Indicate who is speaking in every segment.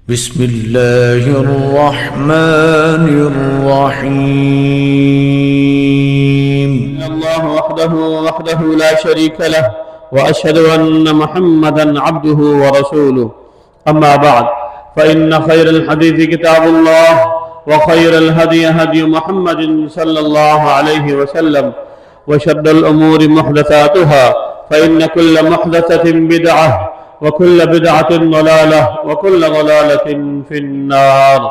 Speaker 1: بسم الله الرحمن الرحيم.
Speaker 2: الله وحده لا شريك له، وأشهد أن محمدا عبده ورسوله. أما بعد، فإن خير الحديث كتاب الله، وخير الهدي هدي محمد صلى الله عليه وسلم، وشر الأمور محدثاتها، فإن كل محدثة بدعة، وكل بدعة ضلالة، وكل ضلالة في النار.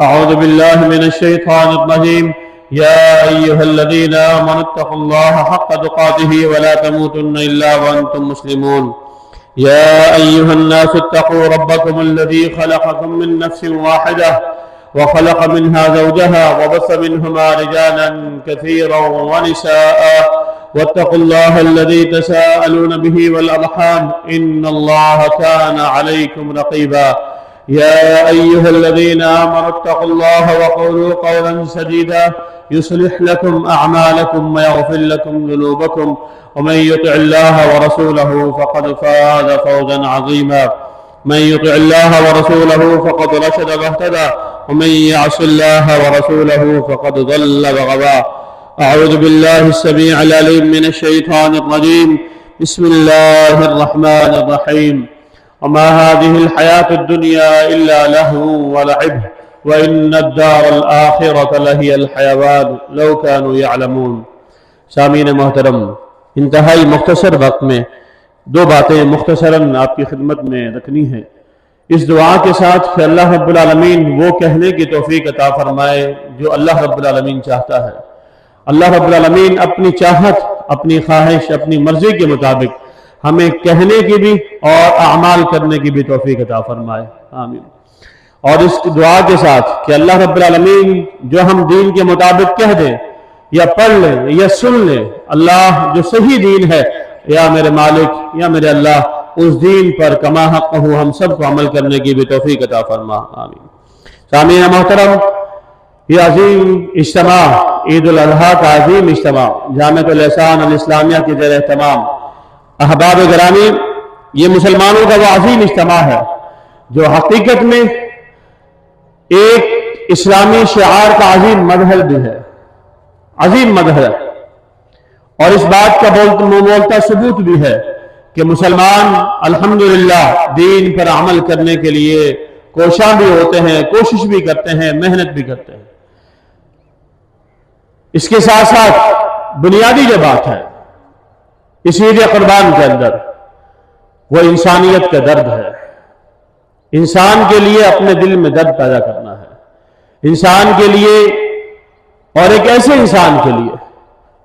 Speaker 2: أعوذ بالله من الشيطان الرجيم. يا أيها الذين آمنوا اتقوا الله حق تقاته ولا تموتن إلا وأنتم مسلمون. يا أيها الناس اتقوا ربكم الذي خلقكم من نفس واحدة، وخلق منها زوجها، وبث منهما رجالا كثيرا ونساء، واتقوا الله الذي تساءلون به والأرحام، إن الله كان عليكم رقيبا. يا أيها الذين آمنوا اتقوا الله وقولوا قولا سديدا يصلح لكم أعمالكم ويغفر لكم ذنوبكم، ومن يطع الله ورسوله فقد فاز فوزا عظيما. من يطع الله ورسوله فقد رشد واهتدى، ومن يعص الله ورسوله فقد ضل وغوى. أعوذ بالله السميع العليم من الشيطان الرجيم. بسم الله الرحمن الرحيم. وما هذه الحياة الدنيا إلا لهو ولعب، وإن الدار الآخرة لهي الحيوان لو كانوا يعلمون. سامعین محترم، انتہائی مختصر وقت میں دو باتیں مختصراً آپ کی خدمت میں رکھنی ہیں، اس دعا کے ساتھ کہ اللہ رب العالمین وہ کہنے کی توفیق عطا فرمائے جو اللہ رب العالمین چاہتا ہے۔ اللہ رب العالمین اپنی چاہت، اپنی خواہش، اپنی مرضی کے مطابق ہمیں کہنے کی بھی اور اعمال کرنے کی بھی توفیق عطا فرمائے، آمین۔ اور اس دعا کے ساتھ کہ اللہ رب العالمین جو ہم دین کے مطابق کہہ دیں یا پڑھ لیں یا سن لیں، اللہ جو صحیح دین ہے، یا میرے مالک یا میرے اللہ، اس دین پر کما حق ہو ہم سب کو عمل کرنے کی بھی توفیق عطا فرما، آمین۔ سامعین محترم، یہ عظیم اجتماع، عید الاضحیٰ کا عظیم اجتماع جامعۃ الاحسان الاسلامیہ کے زیر اہتمام، احباب گرامی، یہ مسلمانوں کا وہ عظیم اجتماع ہے جو حقیقت میں ایک اسلامی شعار کا عظیم مظہر بھی ہے، عظیم مظہر، اور اس بات کا بولتا ثبوت بھی ہے کہ مسلمان الحمدللہ دین پر عمل کرنے کے لیے کوشاں بھی ہوتے ہیں، کوشش بھی کرتے ہیں، محنت بھی کرتے ہیں۔ اس کے ساتھ ساتھ بنیادی جو بات ہے اس عید قربان کے اندر، وہ انسانیت کا درد ہے۔ انسان کے لیے اپنے دل میں درد پیدا کرنا ہے، انسان کے لیے، اور ایک ایسے انسان کے لیے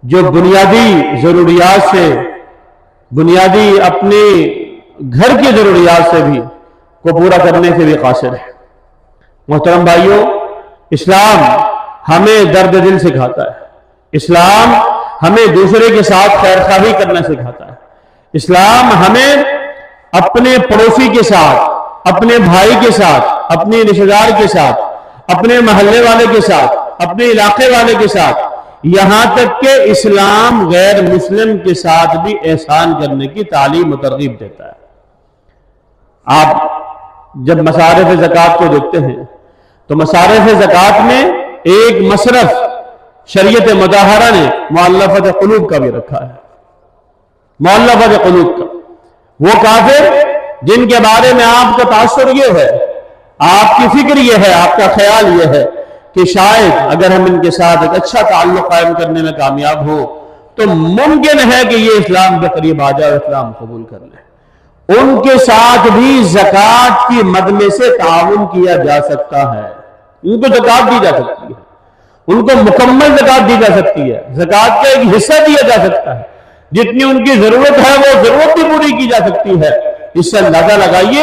Speaker 2: جو بنیادی ضروریات سے، بنیادی اپنے گھر کی ضروریات سے بھی کو پورا کرنے سے بھی قاصر ہے۔ محترم بھائیوں، اسلام ہمیں درد دل سکھاتا ہے، اسلام ہمیں دوسرے کے ساتھ خیرخواہی کرنا سکھاتا ہے، اسلام ہمیں اپنے پڑوسی کے ساتھ، اپنے بھائی کے ساتھ، اپنے رشتہ دار کے ساتھ، اپنے محلے والے کے ساتھ، اپنے علاقے والے کے ساتھ، یہاں تک کہ اسلام غیر مسلم کے ساتھ بھی احسان کرنے کی تعلیم و ترغیب دیتا ہے۔ آپ جب مصارف زکوٰۃ کو دیکھتے ہیں تو مصارف زکوٰۃ میں ایک مصرف شریعت مطہرہ نے مؤلفۃ قلوب کا بھی رکھا ہے، مؤلفۃ قلوب کا، وہ کافر جن کے بارے میں آپ کا تاثر یہ ہے، آپ کی فکر یہ ہے، آپ کا خیال یہ ہے کہ شاید اگر ہم ان کے ساتھ ایک اچھا تعلق قائم کرنے میں کامیاب ہو تو ممکن ہے کہ یہ اسلام کے قریب آ جائے، اسلام قبول کر لے۔ ان کے ساتھ بھی زکوٰۃ کی مد میں سے تعاون کیا جا سکتا ہے، ان کو زکوٰۃ دی جا سکتی ہے، ان کو مکمل زکوٰۃ دی جا سکتی ہے، زکوٰۃ کا ایک حصہ دیا جا سکتا ہے، جتنی ان کی ضرورت ہے وہ ضرورت بھی پوری کی جا سکتی ہے۔ اس سے اندازہ لگائیے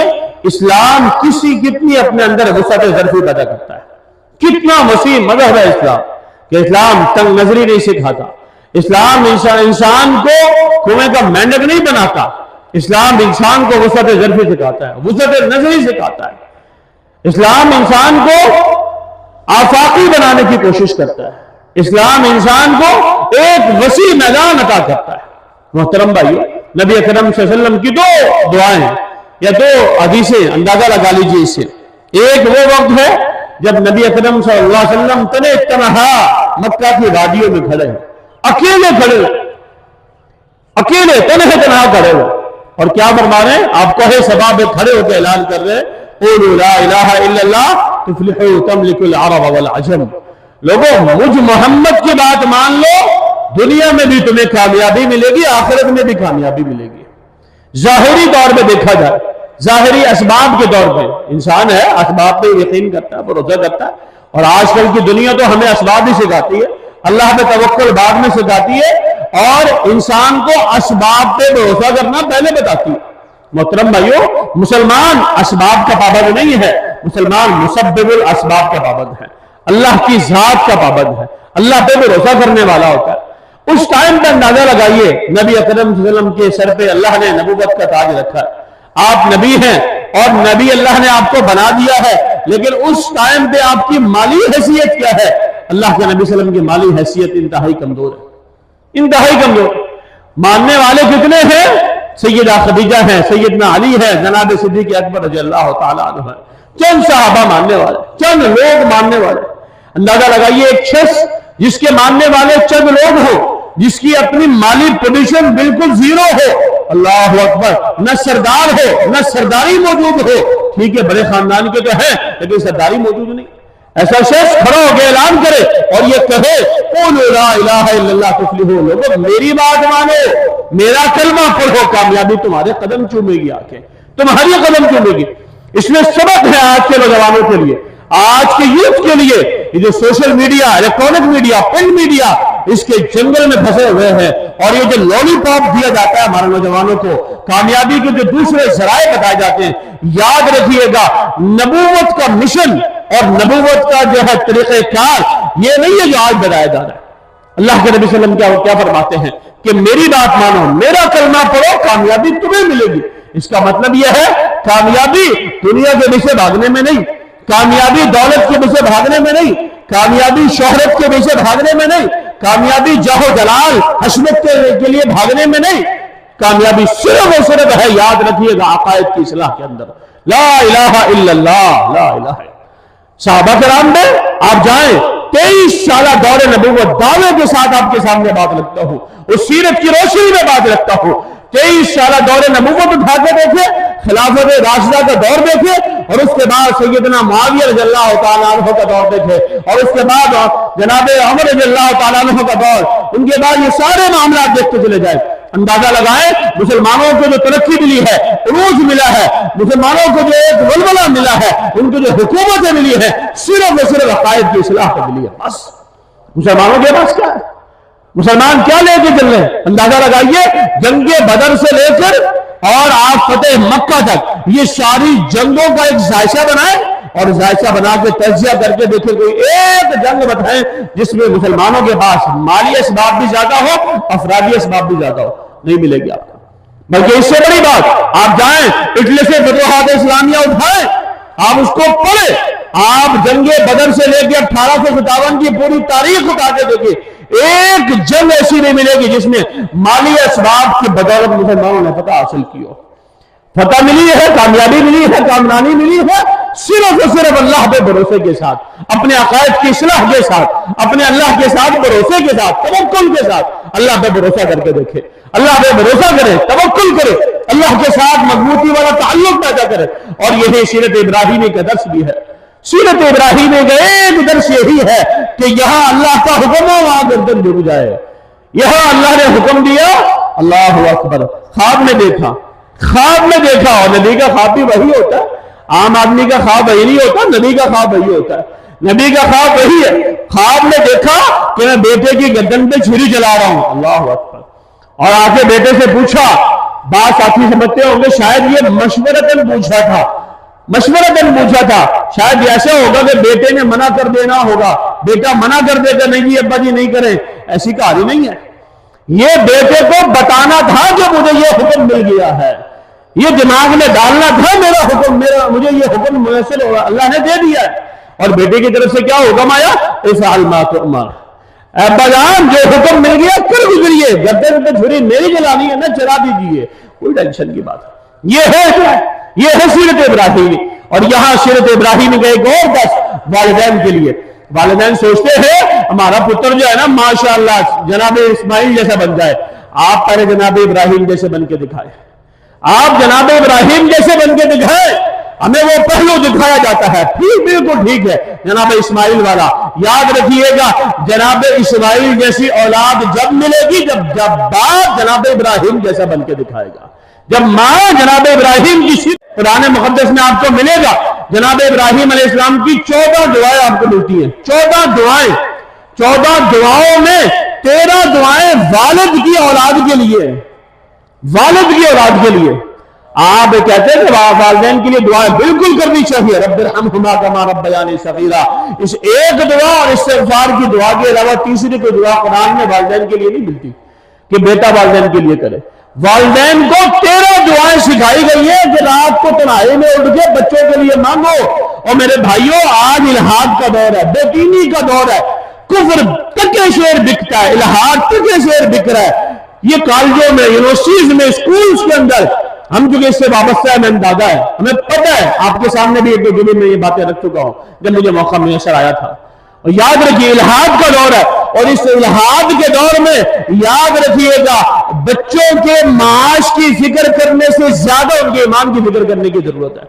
Speaker 2: اسلام کتنی اپنے اندر وسعت ظرفی پیدا کرتا ہے، کتنا وسیع مذہب ہے اسلام، کہ اسلام تنگ نظری نہیں سکھاتا، اسلام انسان کو کنویں کا مینڈک نہیں بناتا، اسلام انسان کو وسعت ظرفی سکھاتا ہے، وسعت نظری سکھاتا ہے، اسلام انسان کو آفاقی بنانے کی کوشش کرتا ہے، اسلام انسان کو ایک وسیع میدان عطا کرتا ہے۔ محترم بھائیو، نبی اکرم صلی اللہ علیہ وسلم کی دو دعائیں یا دو حدیثیں اندازہ لگا لیجئے اس سے۔ ایک وہ وقت ہے جب نبی اکرم صلی اللہ علیہ وسلم تنے تنہا مکہ کی وادیوں میں کھڑے ہیں، اکیلے کھڑے، اکیلے تنہا کھڑے ہو، اور کیا فرما رہے ہیں؟ آپ کوہ صفا پہ کھڑے ہو کے اعلان کر رہے ہیں قولوا لا الہ الا اللہ تفلحوا تملک العرب والعجم، لوگوں مجھ محمد کی بات مان لو، دنیا میں بھی تمہیں کامیابی ملے گی، آخرت میں بھی کامیابی ملے گی۔ ظاہری طور پہ دیکھا جائے، ظاہری اسباب کے طور پہ انسان ہے، اسباب پہ یقین کرتا ہے، بھروسہ کرتا ہے، اور آج کل کی دنیا تو ہمیں اسباب ہی سکھاتی ہے، اللہ پہ توکل بعد میں سکھاتی ہے، اور انسان کو اسباب پہ بھروسہ کرنا پہلے بتاتی ہے۔ محترم بھائیو، مسلمان اسباب کا پابند نہیں ہے، مسلمان مسبب الاسباب کا پابند ہے، اللہ کی ذات کا پابند ہے، اللہ پہ بھروسہ کرنے والا ہوتا ہے۔ اس ٹائم پہ اندازہ لگائیے، نبی اکرم صلی اللہ علیہ وسلم کے سر پہ اللہ نے نبوت کا تاج رکھا ہے، آپ نبی ہیں اور نبی اللہ نے آپ کو بنا دیا ہے، لیکن اس ٹائم پہ آپ کی مالی حیثیت کیا ہے؟ اللہ کے نبی صلی اللہ علیہ وسلم کی مالی حیثیت انتہائی کمزور ہے، انتہائی کمزور۔ ماننے والے کتنے ہیں؟ سیدہ خدیجہ ہیں، سیدنا علی ہے، جناب صدیق اکبر رضی اللہ تعالیٰ عنہ ہے، چند صحابہ ماننے والے، چند لوگ ماننے والے۔ اندازہ لگائیے، ایک شخص جس کے ماننے والے چند لوگ ہوں، جس کی اپنی مالی پوزیشن بالکل زیرو ہو، اللہ اکبر، نہ سردار ہو نہ سرداری موجود ہو، ٹھیک ہے بڑے خاندان کے تو ہیں لیکن سرداری موجود نہیں، ایسا شخص کھڑا ہو کے اعلان کرے اور یہ کہے قولوا لا الہ الا اللہ تفلحوا، لوگوں میری بات مانو، میرا کلمہ پڑھو، کامیابی تمہارے قدم چومے گی، آکے تمہاری قدم چومے گی۔ اس میں سبق ہے آج کے نوجوانوں کے لیے، آج کے یوتھ کے لیے، یہ جو social media, electronic media, print media, اس کے جنگل میں پھنسے ہوئے ہیں، اور یہ جو لالی پاپ دیا جاتا ہے ہمارے نوجوانوں کو، کامیابی کے جو دوسرے ذرائع بتائے جاتے ہیں، یاد رکھیے گا نبوت کا مشن اور نبوت کا جو ہے طریقہ کار یہ نہیں ہے جو آج بتایا جا رہا ہے۔ اللہ کے نبی صلی اللہ علیہ وسلم کیا فرماتے ہیں کہ میری بات مانو، میرا کلمہ پڑھو، کامیابی تمہیں ملے گی۔ اس کا مطلب یہ ہے کامیابی دنیا کے پیچھے بھاگنے میں نہیں، کامیابی دولت کے پیچھے بھاگنے میں نہیں، کامیابی شہرت کے پیچھے بھاگنے میں نہیں، کامیابی جاہ و جلال حشمت کے لیے بھاگنے میں نہیں، کامیابی صرف اور صرف ہے، یاد رکھیے گا، عقائد کی اصلاح کے اندر، لا الہ الا اللہ، لا الہ الا۔ صحابہ کرام میں آپ جائیں، 23 سالہ دور نبوت دعوے کے ساتھ آپ کے سامنے بات رکھتا ہوں، اس سیرت کی روشنی میں بات رکھتا ہوں، 23 سالہ دور نبوت اٹھا کے دیکھے، خلافت راشدہ کا دور دیکھے، اور اس کے بعد سیدنا معاویہ رضی اللہ تعالیٰ عنہ کا دور دیکھے، اور اس کے بعد جناب عمر رضی اللہ تعالیٰ عنہ کا دور، ان کے بعد یہ سارے معاملات دیکھتے چلے جائیں، اندازہ لگائیں مسلمانوں کو جو ترقی ملی ہے، عروج ملا ہے، مسلمانوں کو جو ایک ولولہ ملا ہے، ان کو جو حکومتیں ملی ہے، صرف اور صرف عقائد کی اصلاح پر ملی ہے۔ بس مسلمانوں کے پاس کیا ہے؟ مسلمان کیا لے کے چل رہے ہیں؟ اندازہ لگائیے، جنگ بدر سے لے کر اور آپ فتح مکہ تک یہ ساری جنگوں کا ایک ذائقہ بنائیں، اور ذائقہ بنا کے تجزیہ کر کے دیکھیں کوئی ایک جنگ بتائیں جس میں مسلمانوں کے پاس مالی اسباب بھی زیادہ ہو، افرادی اسباب بھی زیادہ ہو، نہیں ملے گی آپ کو۔ بلکہ اس سے بڑی بات، آپ جائیں اٹلی سے فتوحات اسلامیہ اٹھائیں، آپ اس کو پڑھیں، آپ جنگ بدر سے لے کے 1857 کی پوری تاریخ اٹھا کے دیکھیں، ایک جنگ ایسی نہیں ملے گی جس میں مالی اسباب کی بدولت مسلمانوں نے فتح حاصل کی ہو۔ فتح ملی ہے، کامیابی ملی ہے، کامرانی ملی ہے، صرف اور صرف اللہ پہ بھروسے کے ساتھ، اپنے عقائد کی اصلاح کے ساتھ، اپنے اللہ کے ساتھ بھروسے کے ساتھ، توکل کے ساتھ اللہ پہ بھروسہ کر کے دیکھے، اللہ پہ بھروسہ کرے، توکل کرے، اللہ کے ساتھ مضبوطی والا تعلق پیدا کرے، اور یہی سیرت ابراہیمی کا درس بھی ہے۔ سیرت ابراہیمی کا ایک درس یہی ہے کہ یہاں اللہ کا حکم ہو وہاں گردن جھک جائے، یہاں اللہ نے حکم دیا، اللہ اکبر، خواب میں دیکھا، خواب میں دیکھا، اور نبی کا خواب بھی وہی ہوتا ہے، عام آدمی کا خواب وہی نہیں ہوتا، نبی کا خواب وہی ہوتا ہے، نبی کا خواب وہی ہے۔ خواب میں دیکھا کہ میں بیٹے کی گردن پہ چھری چلا رہا ہوں، اللہ اکبر، اور آ کے بیٹے سے پوچھا، بعض ساتھی سمجھتے ہوں گے شاید یہ مشورتاً پوچھا تھا، مشورتاً پوچھا تھا، شاید ایسا ہوگا کہ بیٹے نے منع کر دینا ہوگا، بیٹا منع کر دے گا، نہیں جی ابا جی نہیں کریں، ایسی کہانی نہیں ہے، یہ بیٹے کو بتانا تھا کہ مجھے یہ حکم مل گیا ہے، یہ دماغ میں ڈالنا تھا میرا حکم، مجھے یہ حکم میسر ہوگا، اللہ نے دے دیا ہے، اور بیٹے کی طرف سے کیا حکم آیا؟ افعل ما تؤمر، ابا جان جو حکم مل گیا کر گزریے، گردن پہ چھری میری چلانی ہے نہ چلا دیجیے، کوئی ٹینشن کی بات ہے۔ یہ ہے سیرت ابراہیمی، اور یہاں سیرت ابراہیم کا ایک اور درس والدین کے لیے. والدین سوچتے ہیں ہمارا پتر جو ہے نا ماشاءاللہ جناب اسماعیل جیسا بن جائے. آپ پہلے جناب ابراہیم جیسے بن کے دکھائے. آپ جناب ابراہیم جیسے بن کے دکھائے. ہمیں وہ پہلو دکھایا جاتا ہے. پھر بالکل ٹھیک ہے جناب اسماعیل والا. یاد رکھیے گا جناب اسماعیل جیسی اولاد جب ملے گی جب باپ جناب ابراہیم جیسا بن کے دکھائے گا. جب ماں جناب ابراہیم کی قرآن مقدس میں آپ کو ملے گا جناب ابراہیم علیہ السلام کی 14 دعائیں آپ کو ملتی ہیں. 14 دعائیں. 14 دعاؤں میں 13 دعائیں والد کی اولاد کے لیے. والد کی اولاد کے لیے. آپ کہتے ہیں کہ والدین کے لیے دعائیں بالکل کرنی چاہیے. رب ارحمہما کما ربیانی صغیرا. اس ایک دعا اور استغفار کی دعا کے علاوہ تیسری کوئی دعا قرآن میں والدین کے لیے نہیں ملتی کہ بیٹا والدین کے لیے کرے. والدین کو 13 دعائیں سکھائی گئی ہیں کہ رات کو تنہائی میں اٹھ کے بچوں کے لیے مانگو. اور میرے بھائیوں آج الحاد کا دور ہے, بے دینی کا دور ہے. کفر تکے شیر بکتا ہے, الحاد تکے شیر بک رہا ہے. یہ کالجوں میں, یونیورسٹیز میں, اسکولز کے اندر ہم چونکہ اس سے وابستہ ہے, میں اندازہ ہے, ہمیں پتہ ہے. آپ کے سامنے بھی ایک دو جمعے میں یہ باتیں رکھ چکا ہوں جب مجھے موقع میسر آیا تھا. اور یاد رکھیے الحاد کا دور ہے, اور اس الحاد کے دور میں یاد رکھیے گا بچوں کے معاش کی فکر کرنے سے زیادہ ان کے ایمان کی فکر کرنے کی ضرورت ہے.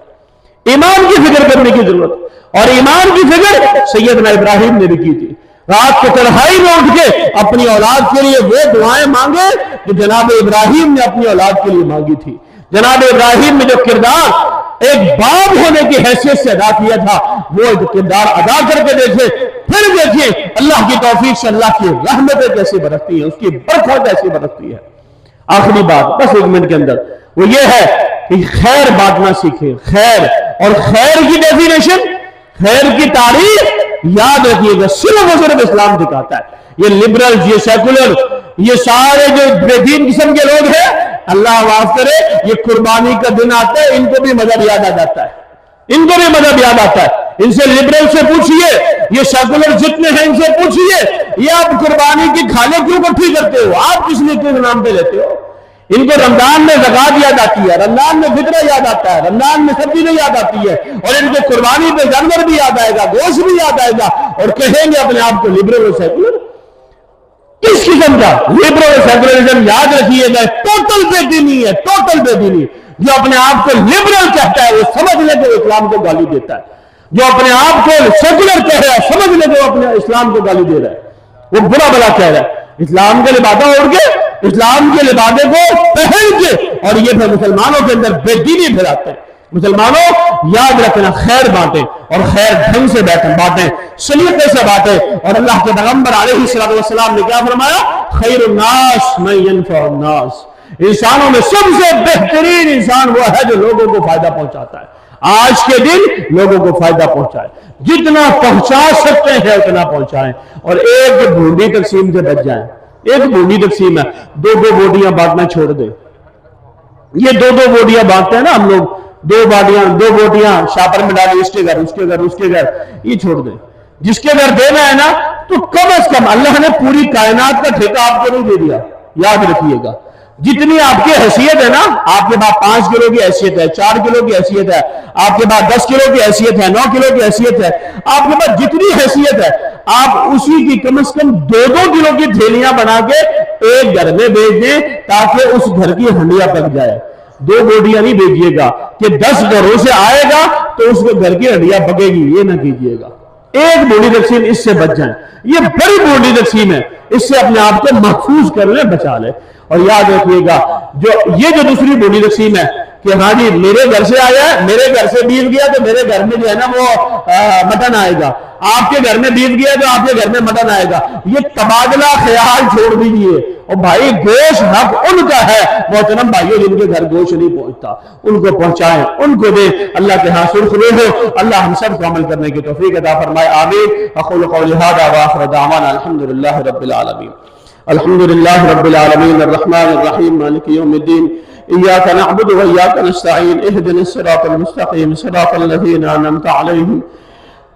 Speaker 2: ایمان کی فکر کرنے کی ضرورت. اور ایمان کی فکر سیدنا ابراہیم نے بھی کی تھی. رات کو تنہائی میں اٹھ کے اپنی اولاد کے لیے وہ دعائیں مانگے جو جناب ابراہیم نے اپنی اولاد کے لیے مانگی تھی. جناب ابراہیم نے جو کردار ایک باپ ہونے کی حیثیت سے ادا کیا تھا وہ کردار ادا کر کے دیکھے. پھر دیکھیے اللہ کی توفیق سے اللہ کی رحمتیں کیسے برستی ہیں, اس کی برکت کیسے برستی ہے. آخری بات بس 1 منٹ کے اندر وہ یہ ہے کہ خیر بانٹنا سیکھیں. خیر اور خیر کی ڈیفینیشن, خیر کی تعریف یاد رکھیے گا صرف اور صرف اسلام دکھاتا ہے. یہ لبرل, یہ سیکولر, یہ سارے جو بے دین قسم کے لوگ ہیں, اللہ معاف کرے, یہ قربانی کا دن آتا ہے ان کو بھی مذہب یاد آ جاتا ہے. ان کو بھی مذہب یاد آتا ہے. ان سے لبرل سے پوچھئے, یہ سیکولر جتنے ہیں ان سے پوچھئے یہ آپ قربانی کی کھالیں کیوں اکٹھی کرتے ہو, آپ کس لیے کس نام پہ لیتے ہو. ان کو رمضان میں زکات یاد آتی ہے, رمضان میں فطرہ یاد آتا ہے, رمضان میں سب چیزیں یاد آتی ہے, اور ان کو قربانی پہ جانور بھی یاد آئے گا, گوشت بھی یاد آئے گا, اور کہیں گے اپنے آپ کو لبرل اور سیکولر. کس قسم کا لبرل اور سیکولرزم یاد رکھیے گا ٹوٹل بے دینی ہے. ٹوٹل بے دینی. جو اپنے آپ کو لبرل کہتا ہے وہ سمجھ لے کہ وہ اسلام کو گالی دیتا ہے. جو اپنے آپ کو سیکولر کہہ رہا ہے سمجھ لے کہ وہ اپنے اسلام کو گالی دے رہا ہے, وہ برا بلا کہہ رہا ہے. اسلام کے لبادہ اوڑھ کے, اسلام کے لبادے کو پہن کے, اور یہ پھر مسلمانوں کے اندر بے دینی پھیلاتے ہیں. مسلمانوں یاد رکھنا, خیر بانٹیں اور خیر ڈھنگ سے بانٹیں, سلیقے سے بانٹیں. اور اللہ کے پیغمبر علیہ السلام نے کیا فرمایا, خیر الناس من ينفع الناس. انسانوں میں سب سے بہترین انسان وہ ہے جو لوگوں کو فائدہ پہنچاتا ہے. آج کے دن لوگوں کو فائدہ پہنچائے, جتنا پہنچا سکتے ہیں اتنا پہنچائیں, اور ایک بھونڈی تقسیم سے بچ جائیں. ایک بھونڈی تقسیم ہے, 2 بوٹیاں بانٹنا چھوڑ دیں. یہ 2 بوٹیاں بانٹتے ہیں نا ہم لوگ, 2 بوٹیاں شاپر میں ڈالیں, اس کے گھر اس کے گھر اس کے گھر, یہ چھوڑ دیں. جس کے گھر دینا ہے نا تو کم از کم اللہ نے پوری کائنات کا ٹھیکہ آپ کو نہیں دے دیا. یاد رکھیے گا جتنی آپ کی حیثیت ہے نا, آپ کے پاس 5 کلو کی حیثیت ہے, 4 کلو کی حیثیت ہے, آپ کے پاس 10 کلو کی حیثیت ہے, 9 کلو کی حیثیت ہے, آپ کے پاس جتنی حیثیت ہے آپ اسی کی کم از کم 2 کلو کی تھیلیاں بنا کے ایک گھر میں بھیج دیں تاکہ اس گھر کی ہنڈیا پک جائے. 2 بوٹیاں نہیں بھیجیے گا کہ 10 گھروں سے آئے گا تو اس کے گھر کی ہنڈیا پکے گی, یہ نہ کیجیے گا. ایک بوٹی تقسیم, اس سے بچ جائیں. یہ بڑی بوٹی تقسیم ہے, اس سے اپنے آپ کو محفوظ کر لیں, بچا لیں. اور یاد رکھیے گا یہ جو دوسری بوٹی تقسیم ہے کہ ہاں جی میرے گھر سے آیا ہے, میرے گھر سے بیف گیا تو میرے گھر میں جو ہے نا وہ مٹن آئے گا, آپ کے گھر میں بیف گیا تو آپ کے گھر میں مٹن آئے گا. یہ تبادلہ خیال چھوڑ دیجیے. اور بھائی گوشت حق ان کا ہے, محترم بھائیوں جن کے گھر گوشت نہیں پہنچتا ان کو پہنچائیں, ان کو دیں. اللہ کے ہاں سرخ ہو, اللہ ہم سب کو عمل کرنے کی توفیق عطا فرمائے. آمین. اقول قولی ھذا وآخر دعوانا الحمدللہ رب العالمین. الحمد للہ رب العالمین الرحمن الرحیم مالک یوم الدین ایاک نعبد و ایاک نستعین اهدنا الصراط المستقیم صراط الذین انعمت علیہم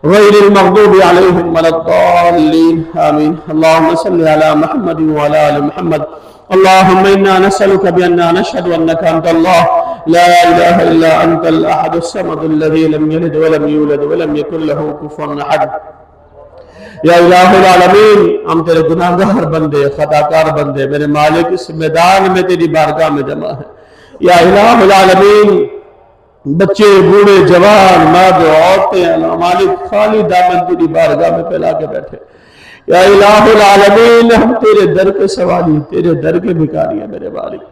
Speaker 2: غیر المغضوب علیہم ولا الضالین آمین. اللهم صل علی محمد وعلى آل محمد. اللهم انا نسألك بأننا نشهد أنك أنت الله لا الہ الا انت الاحد الصمد الذي لم يلد ولم يولد ولم يكن له كفوا احد۔ یا الہ العالمین، ہم تیرے گناہ گار بندے، خطا کار بندے، میرے مالک اس میدان میں تیری بارگاہ میں جمع ہے۔ یا الہ العالمین، بچے، بوڑھے، جوان، مرد، عورتیں، اللہ مالک خالی دامن تیری بارگاہ میں پھیلا کے بیٹھے۔ یا الہ العالمین، ہم تیرے در کے سوالی، تیرے در کے بھکاری ہیں میرے مالک۔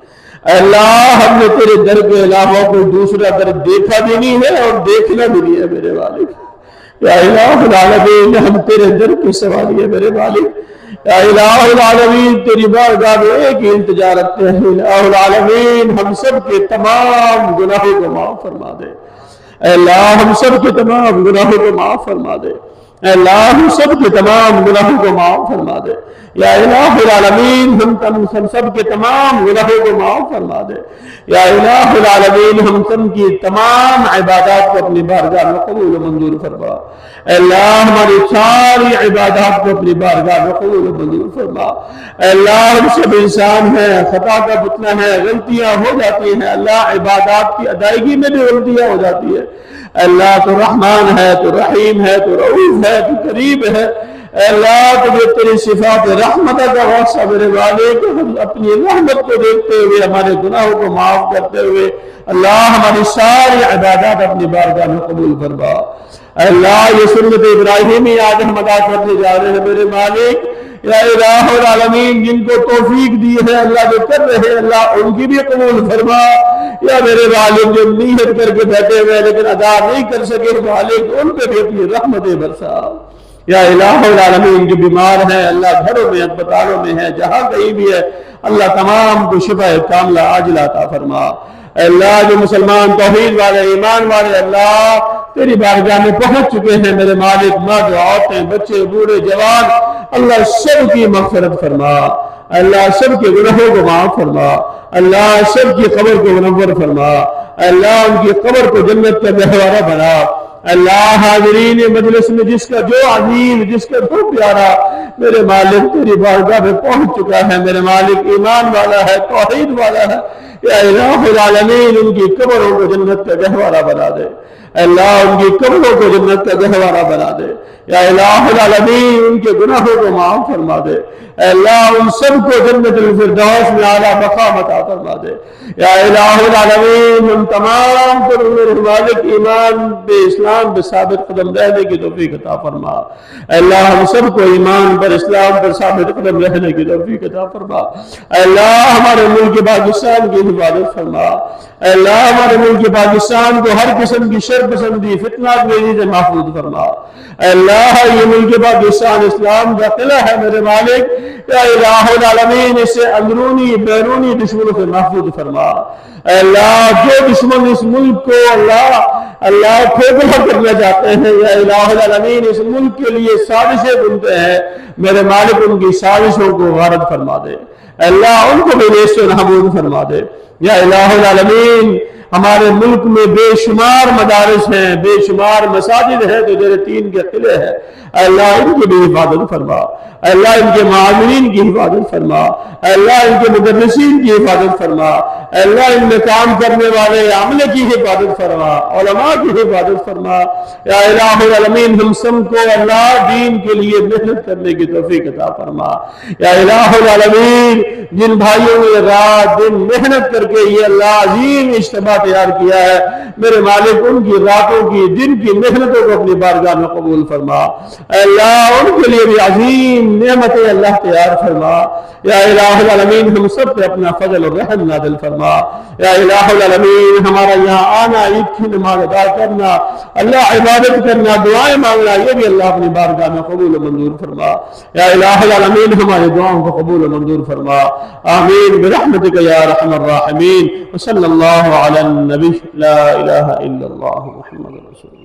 Speaker 2: اے اللہ، ہم نے تیرے در کے علاوہ کوئی دوسرا در دیکھا بھی نہیں ہے اور دیکھنا بھی نہیں ہے میرے مالک۔ یا الہ العالمین، ہم تیرے در کے سوالی ہیں میرے مالک۔ یا الہ العالمین، تیری بارگاہ میں ایک ہی التجا رکھتے ہیں، الہ العالمین ہم سب کے تمام گناہوں کو معاف فرما دے۔ اے اللہ، ہم سب کے تمام گناہوں کو معاف فرما دے۔ اے اللہ، ہم سب کے تمام گناہوں کو معاف فرما دے۔ یا الہ العالمین، ہم سب کے تمام گناہوں کو معاف فرما دے۔ یا الہ العالمین، ہم سب کی تمام عبادات کو اپنی بارگاہ میں قبول و منظور فرما۔ اے اللہ، ہماری ساری عبادات کو اپنی بارگاہ میں قبول و منظور فرما۔ اے اللہ، ہم سب انسان ہیں، خطا کا پتلا ہے، غلطیاں ہو جاتی ہیں۔ اللہ، عبادات کی ادائیگی میں بھی غلطیاں ہو جاتی ہے۔ اے اللہ، تو رحمان ہے، تو رحیم ہے، تو رؤوف ہے، تو قریب ہے۔ اے اللہ، تجھے تیری صفات رحمت کا واسطہ میرے مالک، ہم اپنی رحمت کو دیکھتے ہوئے ہمارے گناہوں کو معاف کرتے ہوئے اللہ ہماری ساری عبادات اپنی بارگاہ میں قبول فرما۔ اے اللہ، یہ سنت ابراہیمی آج ہم ادا کرنے جا رہے ہیں میرے مالک۔ یا الہ العالمین، جن کو توفیق دی ہے اللہ جو کر رہے ہیں، اللہ ان کی بھی قبول فرما۔ یا میرے مالک، جو نیت کر کے بیٹھے ہوئے لیکن ادا نہیں کر سکے، مالک ان پہ بھی اپنی رحمتیں برسا۔ یا الہ العالمین، جو بیمار ہیں اللہ گھروں میں، اسپتالوں میں ہیں، جہاں کہیں بھی ہے اللہ تمام کو شفا کاملہ عاجلہ عطا فرما۔ اے اللہ، جو مسلمان توحید والے، ایمان والے اللہ تیری بارگاہ میں پہنچ چکے ہیں میرے مالک، مرد، عورتیں، بچے، بوڑھے، جوان، اللہ سب کی مغفرت فرما۔ اللہ، سب کے گناہوں کو معاف فرما۔ اللہ، سب کی قبر کو منور فرما۔ اللہ، ان کی قبر کو جنت کا گہوارہ بنا۔ اللہ، حاضرین مجلس میں جس کا جو عظیم، جس کا جو پیارا میرے مالک تیری بارگاہ میں پہنچ چکا ہے میرے مالک، ایمان والا ہے، توحید والا ہے، یا الہ العالمین ان کی قبروں کو جنت کا گہوارہ بنا دے۔ اللہ، ان کی قبروں کو جنت کا گہوارہ بنا دے۔ یا الہ العالمین ان کے گناہوں کو معاف فرما دے۔ اے اللہ، ان سب کو جنت الفردوس میں اعلیٰ مقام عطا فرما دے۔ یا الہ العالمین ہم تمام کو میرے مالک ایمان بے اسلام بے ثابت قدم رہنے کی توفیق عطا فرما۔ اے اللہ، ہم سب کو ایمان پر، اسلام پر ثابت قدم رہنے کی توفیق عطا فرما۔ اے اللہ، ہمارے ملک پاکستان کی حفاظت فرما۔ اے اللہ، ہمارے ملک پاکستان کو ہر قسم کی شر پسندی، فتنہ گریزی سے محفوظ فرما۔ اے اللہ، یہ ملک پاکستان اسلام کا قلعہ ہے میرے مالک، یا الہ العالمین اسے اندرونی بیرونی دشمنوں سے محفوظ فرما۔ اے اللہ، جو دشمن اس ملک کو اللہ کھوکھلا کرنا چاہتے ہیں، یا الہ العالمین اس ملک کے لیے سازشیں بنتے ہیں، میرے مالک ان کی سازشوں کو غارت فرما دے۔ اے اللہ، ان کو بھی نیست و نابود فرما دے۔ یا الہ العالمین، ہمارے ملک میں بے شمار مدارس ہیں، بے شمار مساجد ہیں، تو تیرے دین کے قلعے ہیں۔ اے اللہ، ان کی بھی حفاظت فرما۔ اے اللہ، ان کے معاونین کی حفاظت فرما۔ اے اللہ، ان کے مدرسین کی حفاظت فرما۔ اے اللہ، ان میں کام کرنے والے عملے کی حفاظت فرما، علماء کی حفاظت فرما۔ یا الہ العالمین ہم سب کو اللہ دین کے لیے محنت کرنے کی توفیق عطا فرما۔ یا الہ العالمین، جن بھائیوں نے رات دن محنت کر کے یہ اللہ عظیم اجتماع تیار کیا ہے، میرے مالک ان کی راتوں کی، دن کی محنتوں کو اپنی بارگاہ میں قبول فرما۔ اے اللہ، ان کے لیے بھی عظیم نعمتیں اللہ تیار فرما۔ یا الہ العالمین ہم سب پہ اپنا فضل اور رحم نازل فرما۔ یا الہ العالمین، ہمارا یہاں آنا، عید کی نماز ادا کرنا، اللہ عبادت کرنا، دعائیں مانگنا، یہ بھی اللہ اپنی بارگاہ میں قبول و منظور فرما۔ یا الہ العالمین ہماری دعاؤں کو قبول و منظور فرما۔ آمین برحمتک یا ارحم الراحمین، وصلی اللہ علی النبی لا الہ الا اللہ محمد رسول اللہ۔